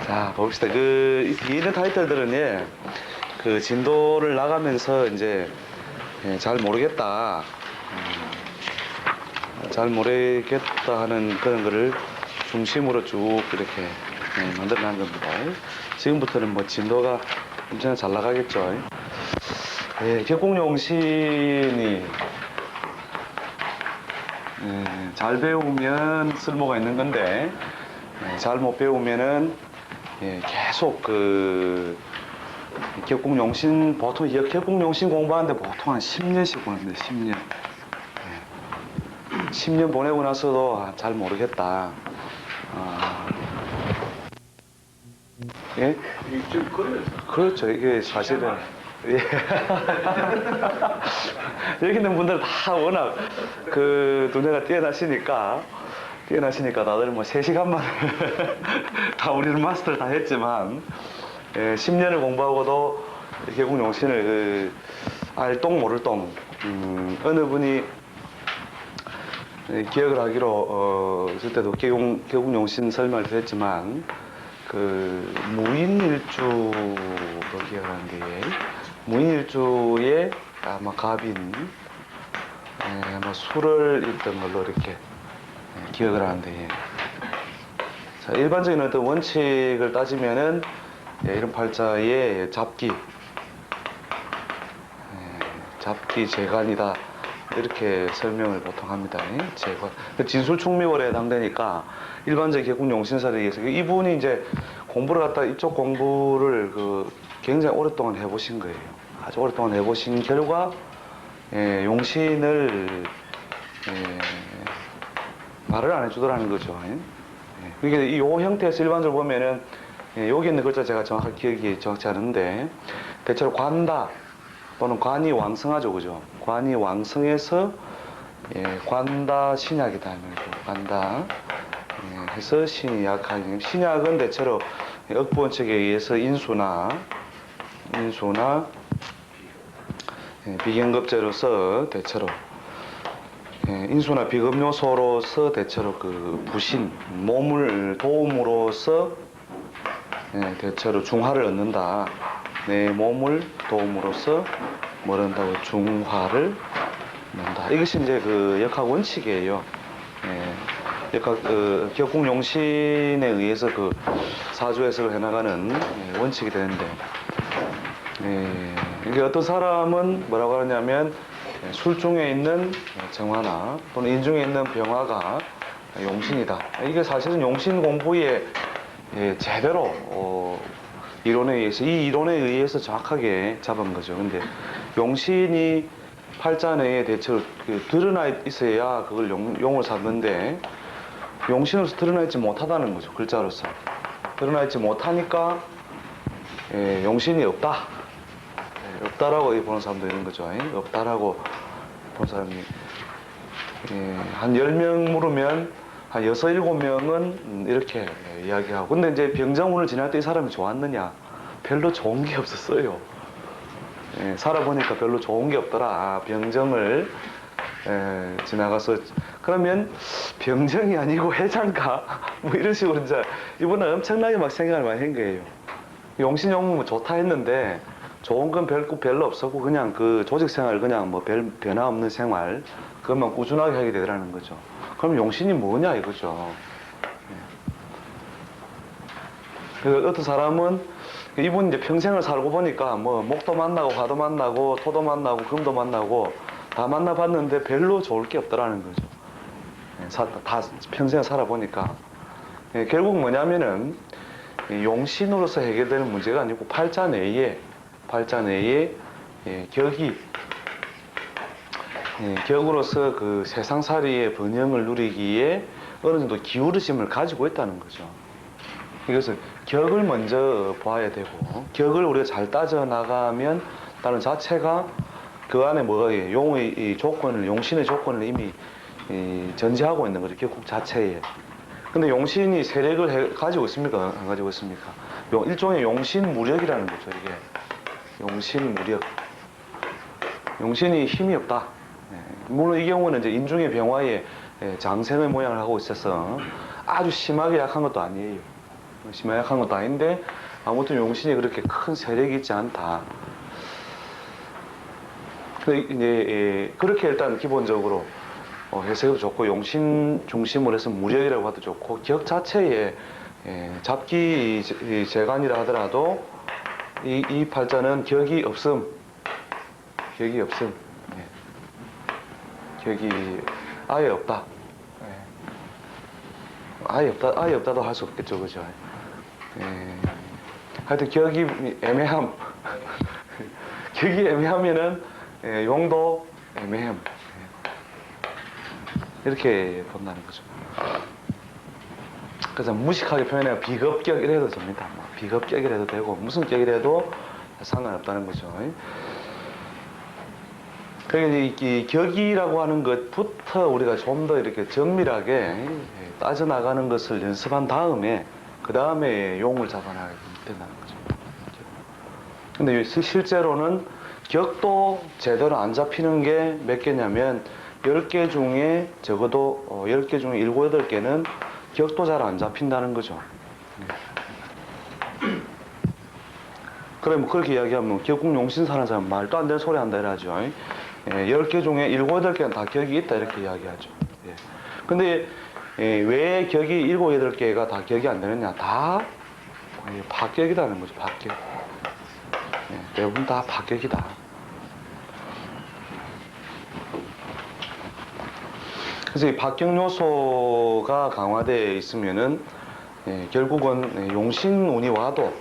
자, 봅시다. 이 뒤에 있는 타이틀들은 예, 그 진도를 나가면서 이제 잘 모르겠다. 잘 모르겠다 하는 그런 거를 중심으로 쭉 이렇게 만들어 난 겁니다. 지금부터는 뭐 진도가 엄청 잘 나가겠죠. 격공용신이 잘 배우면 쓸모가 있는 건데 잘 못 배우면은 계속 격공용신 보통 격공용신 공부하는데 보통 한 10년씩 보는데 10년 10년 보내고 나서도 잘 모르겠다. 예? 그렇죠. 이게 사실은 예. 여기 있는 분들 다 워낙 두뇌가 뛰어나시니까 다들 뭐 3시간만 다 우리는 마스터를 다 했지만 10년을 공부하고도 격공용신을 알똥 모를똥 어느 분이 기억을 하기로 그때도 격공용신 설명을 드렸지만 무인일주로 기억하는데 무인일주에 아마 갑인 아마 술을 읽던 걸로 이렇게 기억을 하는데 자, 일반적인 어떤 원칙을 따지면은 이런 팔자의 잡기 재간이다 이렇게 설명을 보통 합니다. 재간 진술충미월에 해당되니까 일반적 격공용신설에 의해서 이분이 이제 공부를 갖다 이쪽 공부를 굉장히 오랫동안 해보신 거예요. 아주 오랫동안 해보신 결과 용신을 말을 안 해주더라는 거죠. 그러니까 이 형태에서 일반적으로 보면은 여기 있는 글자 제가 정확하게 기억이 정확치 않은데 대체로 관다 또는 관이 왕성하죠, 그죠? 관이 왕성해서 관다 신약이다. 관다 해서 신이 약한 신약은 대체로 억부원칙에 의해서 인수나 비경급제로서 대체로 인수나 비급 요소로서 대체로 부신 몸을 도움으로써 대체로 중화를 얻는다. 내 몸을 도움으로써 뭘 한다고 중화를 얻는다. 이것이 이제 역학 원칙이에요. 격공용신에 의해서 사주 해석을 해나가는 원칙이 되는데 이게 어떤 사람은 뭐라고 하냐면 술중에 있는 정화나 또는 인중에 있는 병화가 용신이다. 이게 사실은 용신 공부에 제대로 이론에 의해서 정확하게 잡은 거죠. 근데 용신이 팔자 내에 대체로 드러나 있어야 그걸 용을 삼는데 용신으로서 드러나 있지 못하다는 거죠. 글자로서 드러나 있지 못하니까 용신이 없다라고 보는 사람도 있는 거죠. 없다라고 보는 사람이 한 10명 물으면 한 6, 7명은 이렇게 이야기하고 근데 이제 병정운을 지날 때 이 사람이 좋았느냐? 별로 좋은 게 없었어요. 살아보니까 별로 좋은 게 없더라. 병정을 지나가서 그러면 병정이 아니고 해장가? 뭐 이런 식으로 이제 이분은 엄청나게 막 생각을 많이 한 거예요. 용신용무 좋다 했는데 좋은 건 별로 없었고 그냥 조직 생활 그냥 뭐 별 변화 없는 생활 그것만 꾸준하게 하게 되더라는 거죠. 그럼 용신이 뭐냐 이거죠. 어떤 사람은 이분 이제 평생을 살고 보니까 뭐 목도 만나고 화도 만나고 토도 만나고 금도 만나고 다 만나봤는데 별로 좋을 게 없더라는 거죠. 다 평생 살아보니까 결국 뭐냐면은 용신으로서 해결되는 문제가 아니고 팔자 내에 격으로서 세상살이의 번영을 누리기에 어느 정도 기울어짐을 가지고 있다는 거죠. 이것은 격을 먼저 봐야 되고 격을 우리가 잘 따져나가면 다른 자체가 그 안에 뭐가 용의 조건을 용신의 조건을 이미 전제하고 있는 거죠. 격국 자체에. 근데 용신이 세력을 가지고 있습니까? 안 가지고 있습니까? 일종의 용신 무력이라는 거죠. 이게 용신 무력. 용신이 힘이 없다. 물론 이 경우는 이제 인중의 병화에 장생의 모양을 하고 있어서 아주 심하게 약한 것도 아니에요. 심하게 약한 것도 아닌데 아무튼 용신이 그렇게 큰 세력이 있지 않다. 이제 그렇게 일단 기본적으로 해석도 좋고, 용신 중심으로 해서 무력이라고 해도 좋고, 격 자체에 잡기 재간이라 하더라도 이 팔자는 격이 없음. 격이 없음. 격이 아예 없다. 아예 없다도 할 수 없겠죠, 그죠? 하여튼 격이 애매함. 격이 애매하면은 용도 애매함. 이렇게 본다는 거죠. 그래서 무식하게 표현해야 비겁격 이래도 됩니다. 비겁격 이래도 되고 무슨 격이라도 상관없다는 거죠. 그러니까 이 격이라고 하는 것부터 우리가 좀 더 이렇게 정밀하게 따져나가는 것을 연습한 다음에 그 다음에 용을 잡아나가게 된다는 거죠. 근데 실제로는 격도 제대로 안 잡히는 게 몇 개냐면 10개 중에 적어도 10개 중에 7, 8개는 격도 잘 안 잡힌다는 거죠. 그래 뭐 그렇게 이야기하면 격국 용신 사는 사람 말도 안 되는 소리 한다 이러죠. 10개 중에 7, 8개는 다 격이 있다 이렇게 이야기하죠. 근데 왜 격이 7, 8개가 다 격이 안 되느냐? 다 박격이라는 거죠. 박격. 대부분 다 박격이다. 그래서 이 박격 요소가 강화되어 있으면은 결국은 용신운이 와도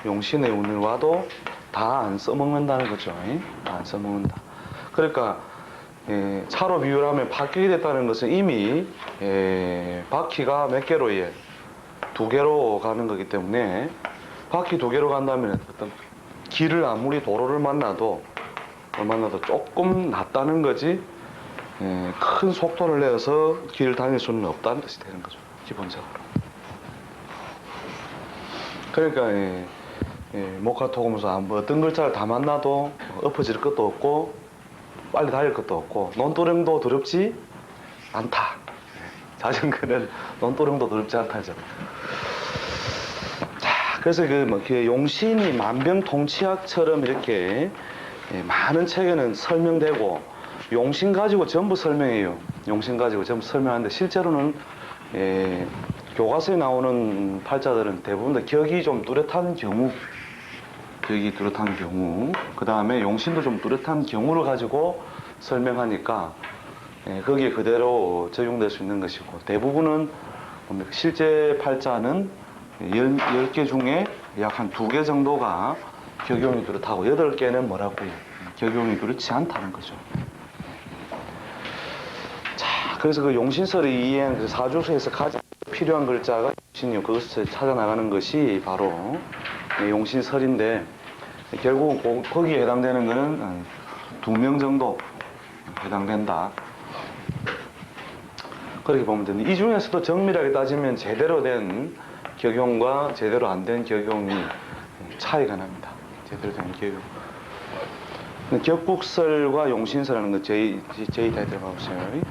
용신의 운을 와도 다 안 써먹는다는 거죠. 안 써먹는다. 그러니까 차로 비유를 하면 박격이 됐다는 것은 이미 바퀴가 몇 개로 2개로 가는 거기 때문에 바퀴 2개로 간다면 어떤 길을 아무리 도로를 만나도 조금 낫다는 거지 큰 속도를 내서 길을 다닐 수는 없다는 뜻이 되는 거죠. 기본적으로. 그러니까 목화토금에서 뭐 어떤 글자를 다 만나도 엎어질 것도 없고 빨리 달릴 것도 없고 논두렁도 두렵지 않다. 자전거는 논두렁도 두렵지 않다죠. 자, 그래서 그 용신이 만병통치약처럼 이렇게 많은 책에는 설명되고 용신 가지고 전부 설명해요. 용신 가지고 전부 설명하는데 실제로는 교과서에 나오는 팔자들은 대부분 다 격이 좀 뚜렷한 경우, 그 다음에 용신도 좀 뚜렷한 경우를 가지고 설명하니까 거기에 그대로 적용될 수 있는 것이고, 대부분은 실제 팔자는 10개 중에 약 한 2개 정도가 격용이 뚜렷하고 8개는 뭐라고요? 격용이 뚜렷지 않다는 거죠. 자, 그래서 그 용신설의 이해한 그 사주수에서 가장 필요한 글자가 용신이요. 그것을 찾아 나가는 것이 바로 용신설인데, 결국 거기에 해당되는 것은 2명 정도 해당된다. 그렇게 보면 되는데, 이 중에서도 정밀하게 따지면 제대로 된 격용과 제대로 안 된 격용이 차이가 납니다. 제대로 된 격용. 격국설과 용신설하는 거 저희 타이틀 봐보세요.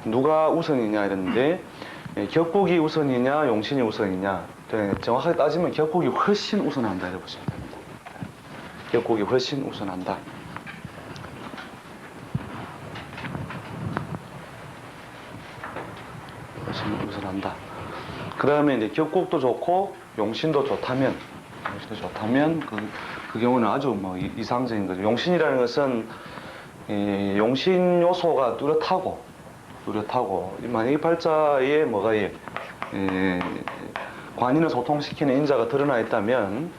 누가 우선이냐 이랬는데, 격국이 우선이냐 용신이 우선이냐, 정확하게 따지면 격국이 훨씬 우선한다 이렇게 보시면 됩니다. 격국이 훨씬 우선한다. 훨씬 우선한다. 그 다음에 이제 격국도 좋고 용신도 좋다면 그 경우는 아주 뭐 이상적인 거죠. 용신이라는 것은 용신 요소가 뚜렷하고 만약 이 팔자에 뭐가 관인을 소통시키는 인자가 드러나 있다면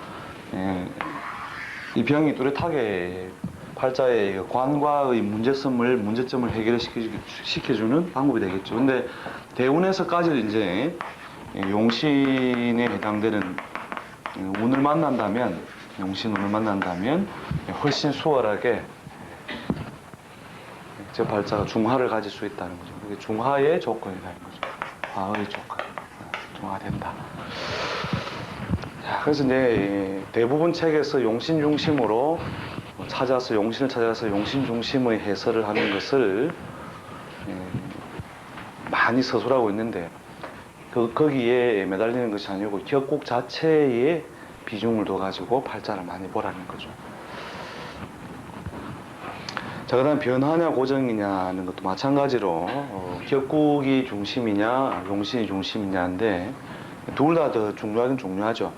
이 병이 뚜렷하게 팔자의 관과의 문제점을 해결시켜주는 방법이 되겠죠. 근데 대운에서까지 이제 용신에 해당되는 운을 만난다면, 용신 운을 만난다면 훨씬 수월하게 저 팔자가 중화를 가질 수 있다는 거죠. 이게 중화의 조건이라는 거죠. 화의 조건. 중화된다. 자, 그래서 이제 대부분 책에서 용신 중심으로 용신을 찾아서 용신 중심의 해설을 하는 것을 많이 서술하고 있는데 거기에 매달리는 것이 아니고 격곡 자체에 비중을 둬가지고 팔자를 많이 보라는 거죠. 자, 그 다음 변화냐 고정이냐는 것도 마찬가지로 격국이 중심이냐 용신이 중심이냐인데 둘 다 더 중요하긴 중요하죠.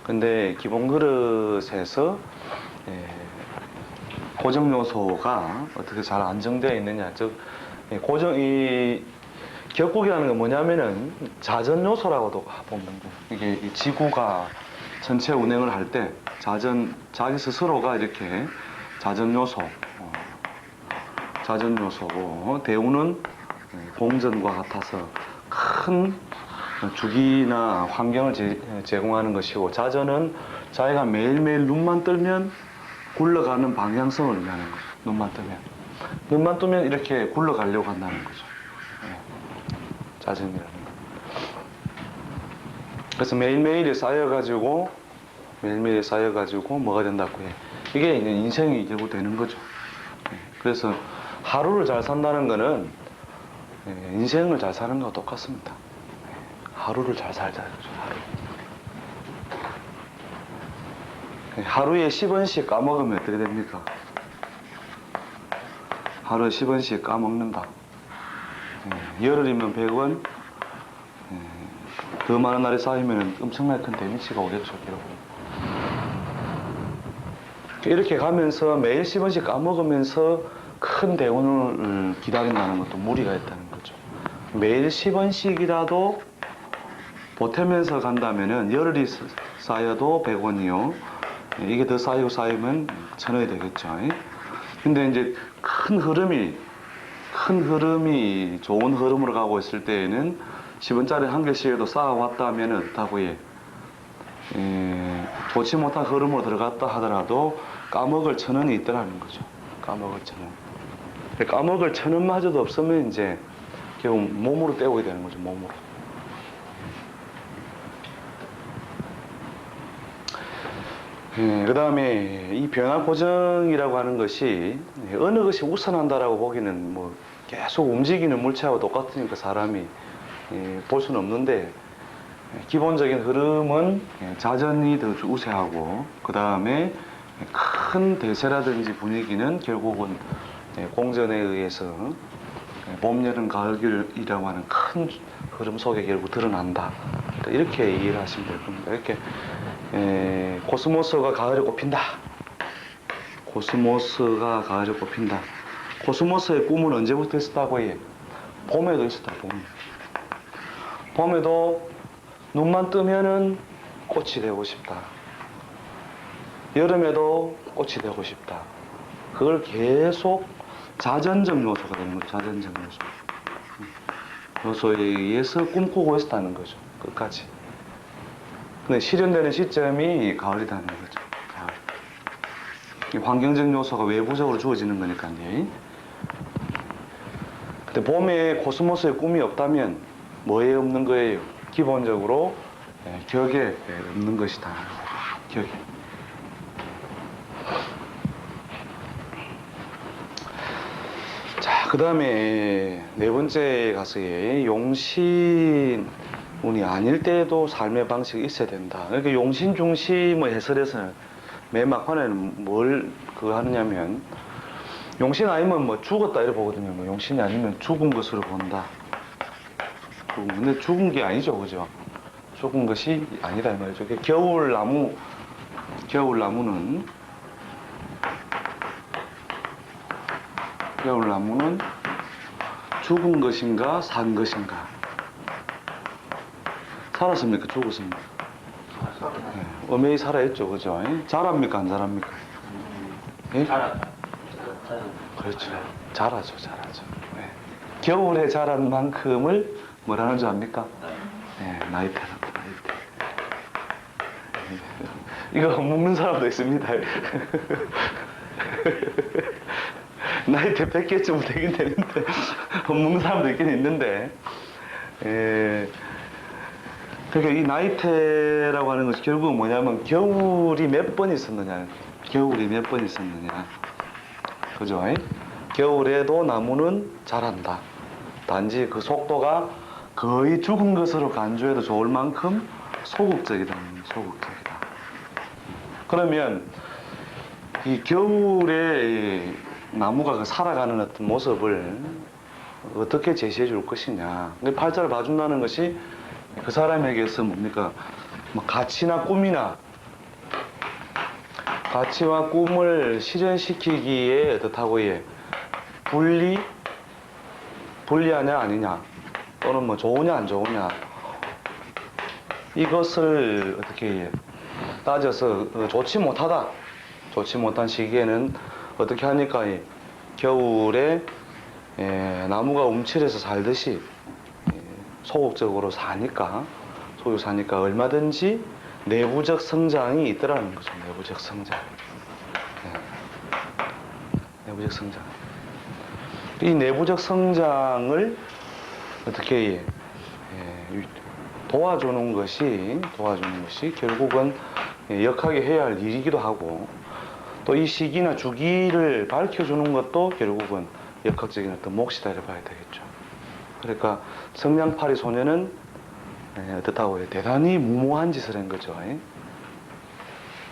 근데 기본 그릇에서 고정 요소가 어떻게 잘 안정되어 있느냐, 즉 이 격국이라는 건 뭐냐면은 자전 요소라고도 보면 돼요. 이게 이 지구가 전체 운행을 할 때 자기 스스로가 이렇게 자전 요소고 대우는 공전과 같아서 큰 주기나 환경을 제공하는 것이고, 자전은 자기가 매일매일 눈만 뜨면 굴러가는 방향성을 의미하는 거죠. 눈만 뜨면 이렇게 굴러가려고 한다는 거죠. 자전이라는 거. 그래서 매일매일이 쌓여가지고 뭐가 된다고 해. 이게 인생이 결국 되는 거죠. 그래서 하루를 잘 산다는 거는 인생을 잘 사는 거와 똑같습니다. 하루를 잘 살자. 하루에 10원씩 까먹으면 어떻게 됩니까? 하루에 10원씩 까먹는다. 열흘이면 100원, 더 많은 날이 쌓이면 엄청나게 큰 데미지가 오겠죠. 이렇게 가면서 매일 10원씩 까먹으면서 큰 대운을 기다린다는 것도 무리가 있다는 거죠. 매일 10원씩이라도 보태면서 간다면은 열흘이 쌓여도 100원이요. 이게 더 쌓이면 1000원이 되겠죠. 근데 이제 큰 흐름이 좋은 흐름으로 가고 있을 때에는 10원짜리 한 개씩이라도 쌓아왔다면 어떻다고 해. 좋지 못한 흐름으로 들어갔다 하더라도 까먹을 1000원이 있더라는 거죠. 까먹을 1000원. 까먹을 1000원마저도 없으면 이제 결국 몸으로 때우게 되는 거죠. 몸으로. 그 다음에 이 변화 고정이라고 하는 것이 어느 것이 우선한다라고 보기는 뭐 계속 움직이는 물체하고 똑같으니까 사람이 볼 수는 없는데, 기본적인 흐름은 자전이 더 우세하고, 그 다음에 큰 대세라든지 분위기는 결국은 공전에 의해서 봄, 여름, 가을, 겨울이라고 하는 큰 흐름 속에 결국 드러난다. 이렇게 이해를 하시면 될 겁니다. 이렇게 코스모스가 가을에 꽃핀다. 코스모스가 가을에 꽃핀다. 코스모스의 꿈은 언제부터 있었다고 해? 봄에도 있었다. 봄에도 눈만 뜨면은 꽃이 되고 싶다. 여름에도 꽃이 되고 싶다. 그걸 계속 자전적 요소가 되는 거죠. 자전적 요소에 의해서 꿈꾸고 있었다는 거죠. 끝까지. 근데 실현되는 시점이 가을이라는 거죠. 가을. 환경적 요소가 외부적으로 주어지는 거니까요. 근데 봄에 코스모스의 꿈이 없다면 뭐에 없는 거예요? 기본적으로 격에 없는 것이다. 격에. 자, 그 다음에 네 번째 가서의 용신 운이 아닐 때도 삶의 방식이 있어야 된다. 그러니까 용신 중심의 해설에서는 맨 막판에는 뭘 그거 하느냐면, 용신 아니면 뭐 죽었다 이래 보거든요. 뭐 용신이 아니면 죽은 것으로 본다. 근데 죽은 게 아니죠, 그죠? 죽은 것이 아니다 이 말이죠. 겨울나무는 죽은 것인가 산 것인가? 살았습니까? 죽었습니까? 엄연히 살아있죠, 그죠? 자랍니까? 안 자랍니까? 그렇죠. 자라죠. 겨울에 자란 만큼을 뭐라는 줄 압니까? 나이테라고, 나이테. 이거 먹는 사람도 있습니다. 나이테 100개쯤 되긴 되는데, 먹는 사람도 있긴 있는데, 그러니까 이 나이테라고 하는 것이 결국은 뭐냐면 겨울이 몇 번 있었느냐. 그죠? 겨울에도 나무는 자란다. 단지 그 속도가 거의 죽은 것으로 간주해도 좋을 만큼 소극적이다. 소극적이다. 그러면 이 겨울에 이 나무가 그 살아가는 어떤 모습을 어떻게 제시해 줄 것이냐. 팔자를 봐준다는 것이 그 사람에게서 뭡니까? 뭐 가치나 꿈이나 가치와 꿈을 실현시키기에 어떻다고 예. 불리하냐 아니냐 또는 뭐 좋으냐 안 좋으냐 이것을 어떻게 예. 따져서 좋지 못한 시기에는 어떻게 하니까 예. 겨울에 예, 나무가 움츠려서 살듯이 예, 소극적으로 사니까 얼마든지 내부적 성장이 있더라는 거죠. 내부적 성장. 네. 내부적 성장. 이 내부적 성장을 어떻게 예, 도와주는 것이 결국은 역하게 해야 할 일이기도 하고 또 이 시기나 주기를 밝혀주는 것도 결국은 역학적인 어떤 몫이다 이렇게 봐야 되겠죠. 그러니까 성냥팔이 소녀는 어떻다고 해요? 대단히 무모한 짓을 한 거죠.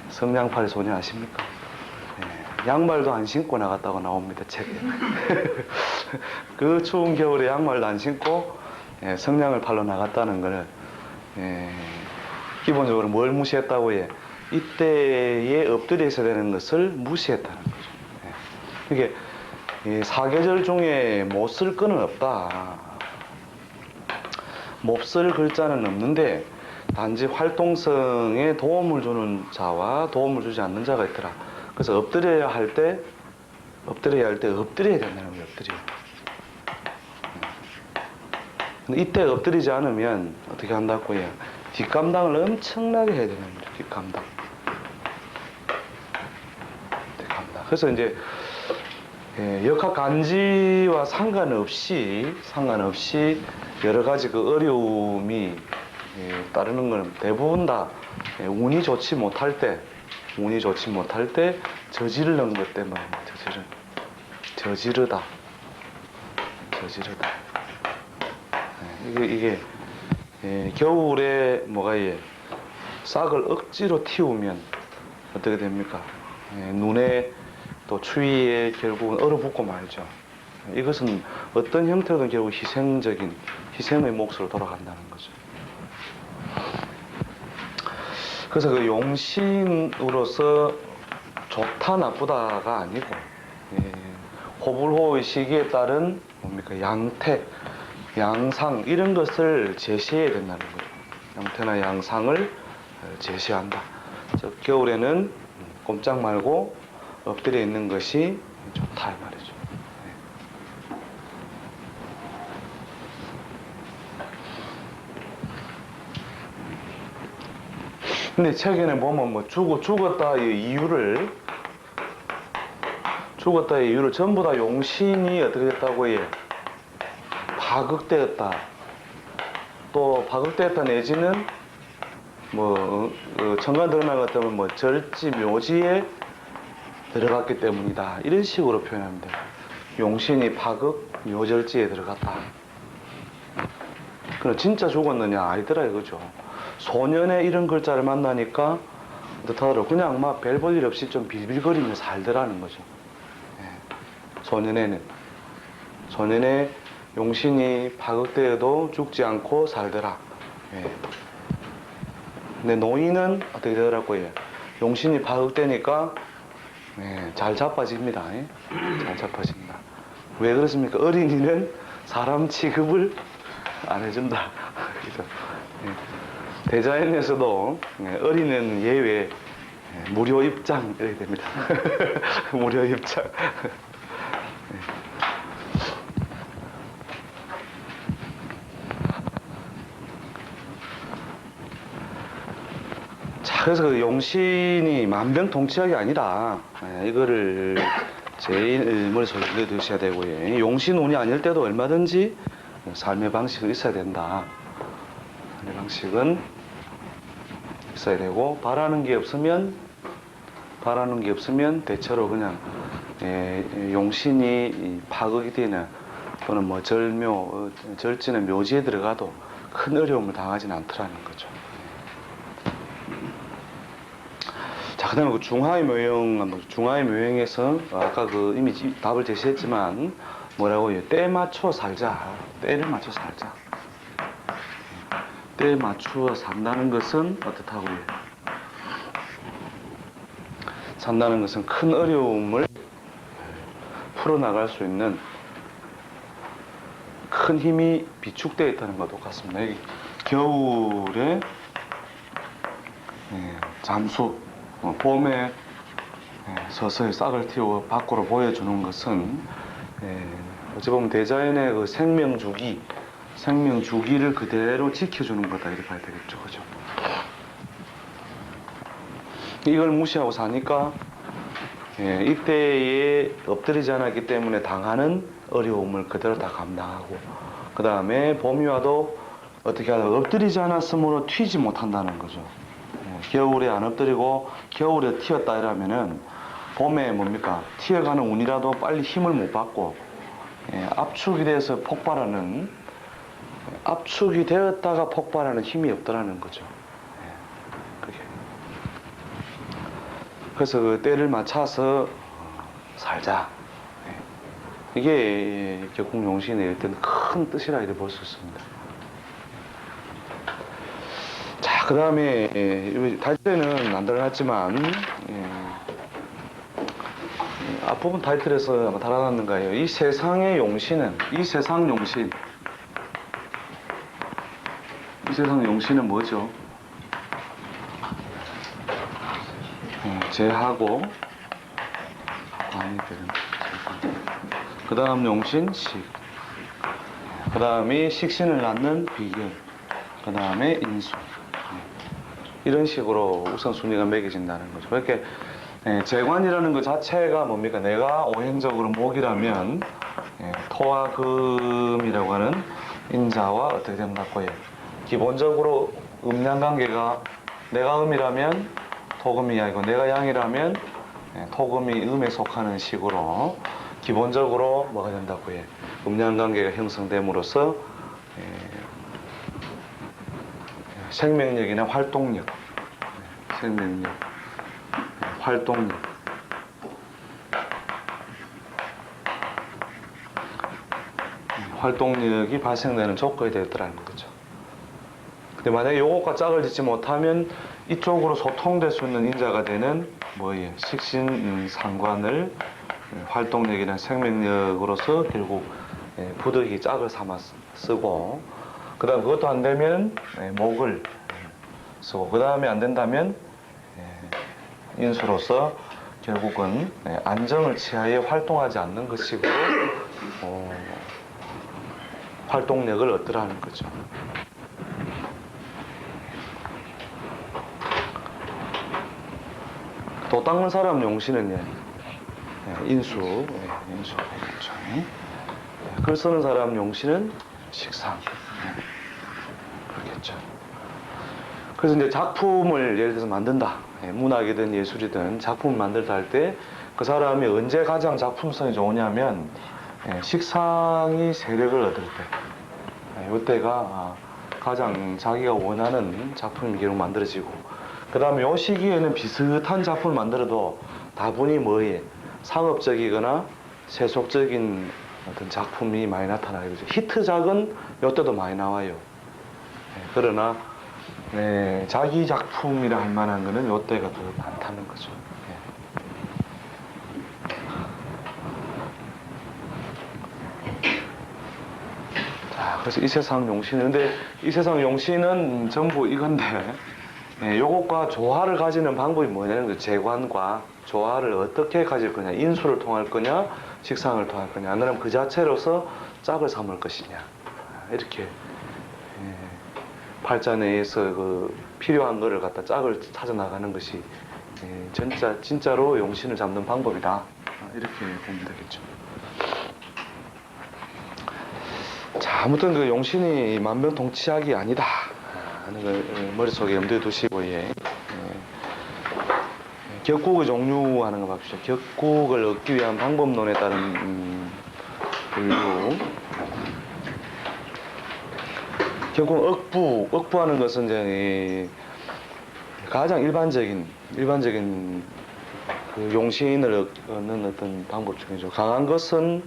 성냥팔이 소녀 아십니까? 양말도 안 신고 나갔다고 나옵니다, 책에. 그 추운 겨울에 양말도 안 신고 성냥을 팔러 나갔다는 거는 기본적으로 뭘 무시했다고 해? 이때에 엎드려 있어야 되는 것을 무시했다는 거죠. 이게 사계절 중에 못 쓸 거는 없다. 못 쓸 글자는 없는데 단지 활동성에 도움을 주는 자와 도움을 주지 않는 자가 있더라. 그래서 엎드려야 할 때 엎드려야 된다는 거예요. 근데 이때 엎드리지 않으면 어떻게 한다고 해요? 뒷감당을 엄청나게 해야 되는 거죠. 뒷감당. 그래서 이제 역학 간지와 상관없이 여러 가지 그 어려움이 따르는 것은 대부분 다 운이 좋지 못할 때 저지르는 것 때문에 저지르다. 이게 겨울에 뭐가 싹을 억지로 튀우면 어떻게 됩니까? 눈에 또 추위에 결국은 얼어붙고 말죠. 이것은 어떤 형태로든 결국 희생의 몫으로 돌아간다는 거죠. 그래서 그 용신으로서 좋다 나쁘다가 아니고 호불호의 시기에 따른 뭡니까 양태, 양상 이런 것을 제시해야 된다는 거죠. 양태나 양상을 제시한다. 즉 겨울에는 꼼짝 말고 엎드려 있는 것이 좋다 이 말이죠. 근데 최근에 보면 뭐 죽었다의 이유를 전부 다 용신이 어떻게 됐다고 해? 파극되었다. 또 파극되었다 내지는 뭐 천간 드러난 것 때문에 뭐 절지 묘지에 들어갔기 때문이다. 이런 식으로 표현합니다. 용신이 파극 묘절지에 들어갔다. 그럼 진짜 죽었느냐? 아니더라 이거죠. 소년의 이런 글자를 만나니까 어떻더라도 그냥 막 별 볼 일 없이 좀 빌빌거리며 살더라는 거죠. 소년의 용신이 파극되어도 죽지 않고 살더라. 근데 노인은 어떻게 되더라고요? 용신이 파극되니까 잘 자빠집니다. 잘 자빠집니다. 왜 그렇습니까? 어린이는 사람 취급을 안 해준다. 그죠? 대자연에서도 어린이는 예외 무료 입장 이렇게 됩니다. 무료 입장. 자, 그래서 그 용신이 만병통치약이 아니라 이거를 제일 머릿속에 넣어두셔야 되고요. 용신 운이 아닐 때도 얼마든지 삶의 방식은 있어야 된다. 삶의 방식은 있어야 되고 바라는 게 없으면 대체로 그냥 용신이 파극이 되는 또는 뭐 절묘, 절지는 묘지에 들어가도 큰 어려움을 당하지는 않더라는 거죠. 자, 그다음에 그 중하의 묘형, 중하의 묘형에서 아까 그 이미 답을 제시했지만 뭐라고요? 때 맞춰 살자. 때를 맞춰 살자. 때에 맞추어 산다는 것은 어떻다고요? 산다는 것은 큰 어려움을 풀어나갈 수 있는 큰 힘이 비축되어 있다는 것과 똑같습니다. 겨울에 잠수, 봄에 서서히 싹을 틔워 밖으로 보여주는 것은 어찌 보면 대자연의 그 생명주기를 그대로 지켜주는 거다 이렇게 봐야 되겠죠, 그죠? 이걸 무시하고 사니까 이때에 엎드리지 않았기 때문에 당하는 어려움을 그대로 다 감당하고, 그 다음에 봄이 와도 어떻게 하다 엎드리지 않았으므로 튀지 못한다는 거죠. 겨울에 안 엎드리고 겨울에 튀었다 이러면은 봄에 뭡니까? 튀어가는 운이라도 빨리 힘을 못 받고 압축이 돼서 폭발하는, 압축이 되었다가 폭발하는 힘이 없더라는 거죠. 그래서 그 때를 맞춰서 살자. 이게 격국용신의 어떤 큰 뜻이라 이렇게 볼 수 있습니다. 자, 그 다음에 타이틀에는 안 들어갔지만 앞부분 타이틀에서 아마 달아놨는가요? 이 세상의 용신은, 이 세상 용신은 뭐죠? 재하고 그 다음 용신 식, 그 다음이 식신을 낳는 비견, 그 다음에 인수, 이런 식으로 우선순위가 매겨진다는 거죠. 이렇게 재관이라는 것 자체가 뭡니까? 내가 오행적으로 목이라면 토와 금이라고 하는 인자와 어떻게 된다고 해요? 기본적으로 음양관계가 내가 음이라면 토금이 양이고 내가 양이라면 토금이 음에 속하는 식으로 기본적으로 뭐가 된다고 해요? 음양관계가 형성됨으로써 생명력이나 활동력, 활동력이 발생되는 조건이 되더라는 거죠. 근데 만약에 요것과 짝을 짓지 못하면 이쪽으로 소통될 수 있는 인자가 되는 뭐예요? 식신 상관을 활동력이나 생명력으로서 결국 부득이 짝을 삼아 쓰고, 그 다음 그것도 안 되면 목을 쓰고, 그 다음에 안 된다면 인수로서 결국은 안정을 취하여 활동하지 않는 것이고 활동력을 얻으라는 거죠. 도 닦는 사람 용신은 인수, 글 쓰는 사람 용신은 식상. 그렇겠죠. 그래서 이제 작품을 예를 들어서 만든다. 문학이든 예술이든 작품을 만들다 할 때 그 사람이 언제 가장 작품성이 좋으냐면 식상이 세력을 얻을 때, 이때가 가장 자기가 원하는 작품이 계속 만들어지고, 그 다음에 이 시기에는 비슷한 작품을 만들어도 다분히 뭐에 상업적이거나 세속적인 어떤 작품이 많이 나타나요. 히트작은 이때도 많이 나와요. 그러나 자기 작품이라 할 만한 거는 이때가 더 많다는 거죠. 자, 그래서 이 세상 용신은, 근데 이 세상 용신은 전부 이건데 요것과 조화를 가지는 방법이 뭐냐는 그 재관과 조화를 어떻게 가질 거냐, 인수를 통할 거냐, 식상을 통할 거냐, 안 그러면 그 자체로서 짝을 삼을 것이냐, 이렇게 팔자 내에서 그 필요한 거를 갖다 짝을 찾아 나가는 것이 진짜로 용신을 잡는 방법이다, 이렇게 보면 되겠죠. 자, 아무튼 그 용신이 만병통치약이 아니다 하는 걸 머릿속에 염두에 두시고, 격국의 종류 하는 거 봅시다. 격국을 얻기 위한 방법론에 따른 분류, 결국 억부하는 것은 이제 가장 일반적인 그 용신을 얻는 어떤 방법 중이죠. 강한 것은